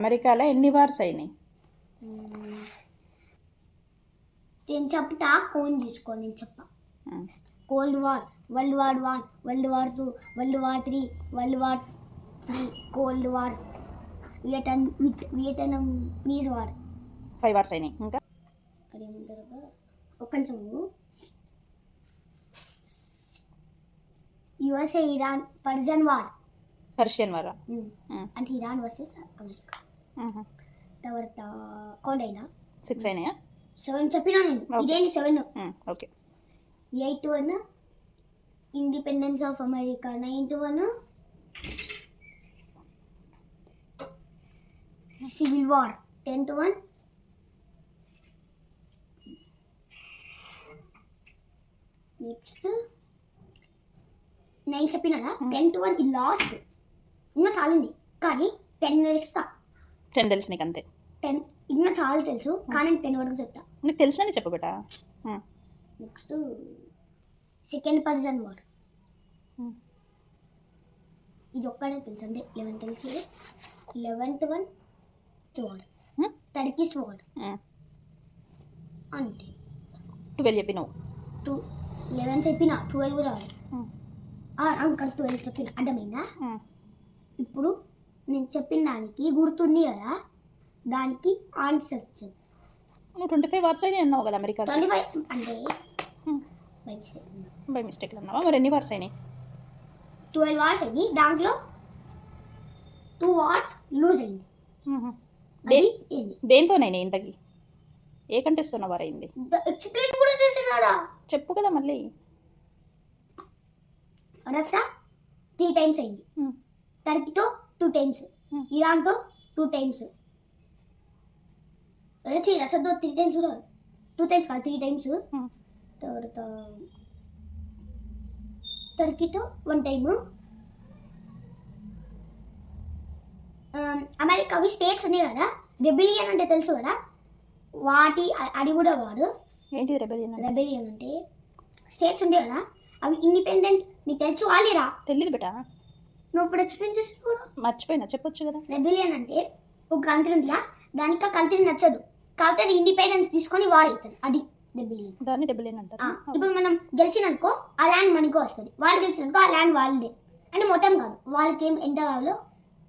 అమెరికాలో ఎన్ని వార్స్ అయినాయి? నేను చెప్తా, కోన్ తీసుకో. నేను చెప్పా. Cold war, world war 1, world war 2, world war 3, world war 3, cold war, Vietnamese war. 5 wars అయినాయి. ఇంకా అదేమంటారు ఒక్క నిమిషం. USA Iran Persian war. అంటే ఇరాన్ వర్సెస్ అమెరికా. తర్వాత కౌంట్ అయినా 6 అయినాయా? 7 చెప్పినా నేను. ఇదేంటి 7? Okay. 8-1 independence of America. 9-1 civil war. 10-1 next 9 చెప్పినా. 10-1 ఇది లాస్ట్. ఇంకా చాలండి, కానీ 10 వేస్తా. 10 తెలుసు నీకు అంతే. 10 ఇంకా చాలా తెలుసు, కానీ 10 వరకు చెప్తా. నీకు తెలిసినని చెప్పు బేటా. Next second person war. ఇది ఒక్కడే తెలుసు, అంటే 11 తెలుసు. 11th one war, Turkish war. అంటే 12 చెప్పినావు. 11 చెప్పిన, 12 కూడా అంకర్ 12 చెప్పిన. అర్థమైందా? ఇప్పుడు నేను చెప్పిన దానికి గుర్తుంది కదా, దానికి ఆన్సర్ చెప్పు. నువ్వు 25 వార్స్ అయినాయి అన్నావు కదా అమెరికా. 25 అంటే బై మిస్టేక్ అన్నావా? మరి ఎన్ని వార్స్ అయినాయి? 12 వార్స్ అయినాయి. దాంట్లో 2 వార్స్ లూజ్ అయింది. దేంతోనైనా ఇంతకి ఏ కంటెస్ట్తో వార్ అయింది? ఎక్స్ప్లెయిన్ కూడా చేసినాడా? చెప్పు కదా మళ్ళీ. రష్యా 3 టైమ్స్ అయింది, టర్కీతో 2 టైమ్స్, ఇరాన్తో 2 టైమ్స్. రష్యాతో 3 టైమ్స్ కూడా, 2 టైమ్స్ కాదు 3 టైమ్స్. తర్వాత టర్కీతో 1 టైము. అమెరికావి స్టేట్స్ ఉన్నాయి కదా, రెబెలియన్ అంటే తెలుసు కదా, వాటి అది కూడా వాడు. ఏంటి రెబెలియన్? రెబెలియన్ అంటే స్టేట్స్ ఉంటాయి కదా, అవి ఇండిపెండెంట్. నీకు తెలుసు వాళ్ళేరా? తెలియదు బేటా. నువ్వు ఇప్పుడు ఎక్స్ప్లెయిన్ చేసి కూడా మర్చిపోయినా, చెప్పొచ్చు కదా. రెబెలియన్ అంటే ఒక కంట్రీ ఉంటుందా, దానికి ఆ కంట్రీ నచ్చదు కాబట్టి అది ఇండిపెండెన్స్ తీసుకొని వార్ అవుతుంది, అది రెబెలియన్. దాన్ని రెబెలియన్ అంటారు. ఇప్పుడు మనం గెలిచిననుకో ఆ ల్యాండ్ మనకు వస్తుంది, వాళ్ళు గెలిచిననుకో ఆ ల్యాండ్ వాళ్ళదే. అంటే మొత్తం కాదు, వాళ్ళకి ఏం ఎంత కావాలో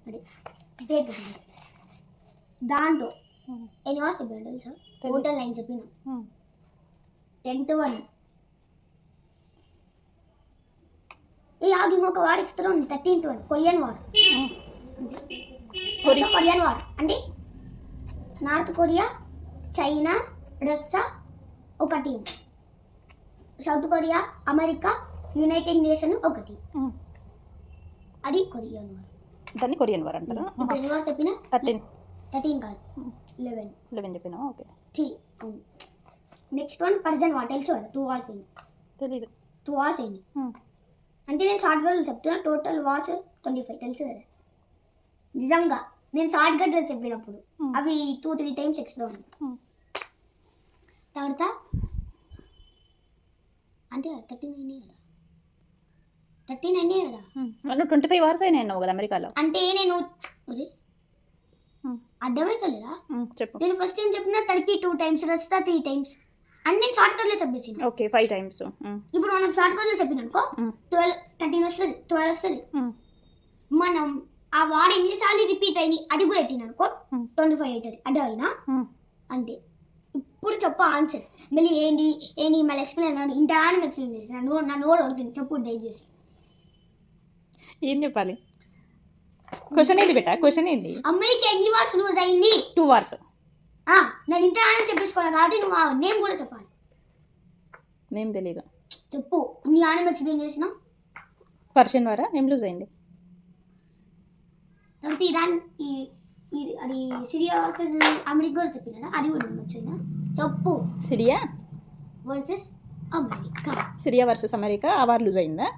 అది స్టేట్ ఉంటుంది. దాంట్లో ఎన్ని వార్స్ చెప్పాను తెలుసా? టోటల్ 9 చెప్పిన. 10-1 ఇంకొక వార్ ఎక్స్ట్రా ఉంది. 13-1 కొరియన్ వార్. కొరియన్ వార్ అంటే నార్త్ కొరియా, చైనా, రష్యా ఒక team, south Korea, America, United nation ఒక టీం. అది కొరియన్ వార్. దాన్ని కొరియన్ వార్ అంటారు. ఇప్పుడు ఎన్ని వార్స్ చెప్పిన? 13 కాదు 11 చెప్పినా. Okay. Next one Persian war. తెలుసు కదా, 2 వార్స్ అయింది. తెలీదు. 2 వార్స్ అయింది అంటే నేను షార్ట్ గడ్డలు చెప్తున్నా. టోటల్ వార్స్ 25 తెలుసు కదా. నిజంగా నేను షార్ట్ గడ్డలు చెప్పినప్పుడు అవి 2-3 టైమ్స్ ఎక్స్ట్రా ఉంది. తర్వాత అంటే 13 అయినాయి కదా, 13 అయినాయి కదా. నువ్వు 25 వార్స్ అయినాయి అన్నావు కదా అమెరికాలో. అంటే నేను అర్థమైతలేదా? చెప్పు. నేను ఫస్ట్ టైం చెప్పిన టర్కీ 2 టైమ్స్, రష్యా 3 టైమ్స్ అని నేను షార్ట్ కట్లో చెప్పేసి. Okay, 5 times. ఇప్పుడు మనం షార్ట్ కట్లో చెప్పిననుకో 13 వస్తుంది, 12 వస్తుంది. మనం ఆ వార్ ఎన్నిసార్లు రిపీట్ అయింది అది కూడా పెట్టిననుకో 25 అవుతుంది. అర్థమైనా? అంటే ఇప్పుడు చెప్పు ఆన్సర్. మళ్ళీ ఏంటి మళ్ళీ ఎక్స్ప్లెయిన్ కానీ ఇంతగానో ఎక్స్ప్లెయిన్ చేసిన నా నోట్ అవుతుంది. చెప్పు దయచేసి. ఏం చెప్పాలి? క్వశ్చన్ ఏంది బేటా? క్వశ్చన్ ఏంది? అమెరికా ఎన్ని వార్స్ లూజ్ అయింది? 2 వార్స్. నేను ఇంతగానో చెప్పేసుకోవాలి కాబట్టి నువ్వు ఆ నేమ్ కూడా చెప్పాలి. నేమ్ తెలీదు. చెప్పు. నీ ఆనం ఎక్స్ప్లెయిన్ చేసిన పర్షియన్ వారా ఏం లూజ్ అయింది? తర్వాత ఇరాన్ అది సిరియా వర్సెస్ అమెరికా కూడా చెప్పినా, అది కూడా మర్చిపోయినా. చెప్పు. Syria versus America. Syria versus America ఆ వార్ లూజ్ అయిందా?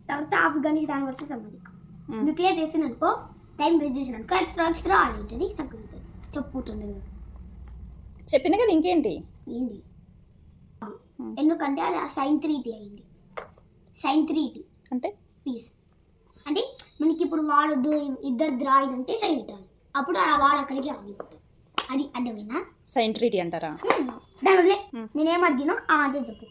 తర్వాత ఆఫ్ఘనిస్తాన్ వర్సెస్ అమెరికా. న్యూక్లియర్ చేసిననుకో, టైం వేస్ట్ చేసిననుకో ఎక్స్ట్రా ఆడేంటది సగ్గుతుంది. చెప్పు తొందరగా. చెప్పిన కదా, ఇంకేంటి? ఏంటి? ఎందుకంటే అది సైన్ ట్రీటీ అయింది. సైన్ ట్రీటీ అంటే పీస్. అంటే మనకి ఇప్పుడు వాడు ఇద్దరు డ్రా అంటే సైన్ ఇవ్వాలి. అప్పుడు ఆ వాడు అక్కడికి రాదు. అది అడ్డమేనా? సైన్ ట్రీటీ అంటారా? దాని వల్లే మ్మ్. నేనేం అడిగినో ఆ ఆన్సర్ చెప్పు.